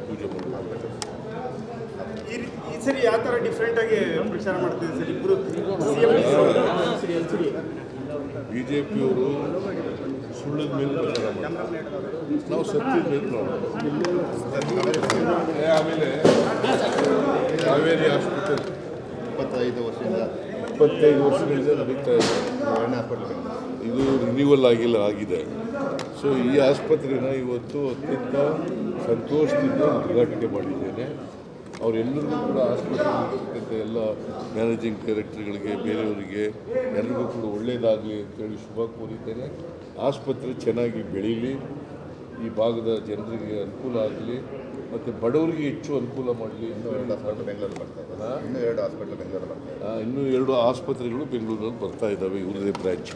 ಪೂಜೆ ಮಾಡಬೇಕು. ಈ ಸರಿ ಯಾವ ಥರ ಡಿಫ್ರೆಂಟ್ ಆಗಿ ಪ್ರಚಾರ ಮಾಡ್ತಿದೆ ಸರ್ ಇಬ್ಬರು BJPಯವರು ಸುಳ್ಳದ ಮೇಲೆ ಪ್ರಚಾರ ಮಾಡ್ತಾರೆ, ನಾವು ಸತ್ಯದ ಮೇಲೆ ನೋಡೋದು. ಆಮೇಲೆ ಕಾವೇರಿ ಹಾಸ್ಪಿಟಲ್ 25 ವರ್ಷಗಳಿಂದ ನಡೀತಾ ಇದೆ. ಇದು ರಿನ್ಯೂವಲ್ ಆಗಿದೆ. ಸೊ ಈ ಆಸ್ಪತ್ರೆನ ಇವತ್ತು ಅತ್ಯಂತ ಸಂತೋಷದಿಂದ ಉದ್ಘಾಟನೆ ಮಾಡಿದ್ದೇನೆ. ಅವರೆಲ್ಲರಿಗೂ ಕೂಡ ಆಸ್ಪತ್ರೆ ಎಲ್ಲ ಮ್ಯಾನೇಜಿಂಗ್ ಡೈರೆಕ್ಟರ್ಗಳಿಗೆ, ಬೇರೆಯವರಿಗೆ ಎಲ್ಲರಿಗೂ ಕೂಡ ಒಳ್ಳೆಯದಾಗಲಿ ಅಂತೇಳಿ ಶುಭ ಕೋರಿದ್ದೇನೆ. ಆಸ್ಪತ್ರೆ ಚೆನ್ನಾಗಿ ಬೆಳೀಲಿ, ಈ ಭಾಗದ ಜನರಿಗೆ ಅನುಕೂಲ ಆಗಲಿ ಮತ್ತು ಬಡವರಿಗೆ ಹೆಚ್ಚು ಅನುಕೂಲ ಮಾಡಲಿ. ಇನ್ನೂ 2 ಆಸ್ಪತ್ರೆಗಳು ಬೆಂಗಳೂರಲ್ಲಿ ಬರ್ತಾ ಇದ್ದಾವೆ, ಇವ್ರದೇ ಬ್ರ್ಯಾಂಚ್.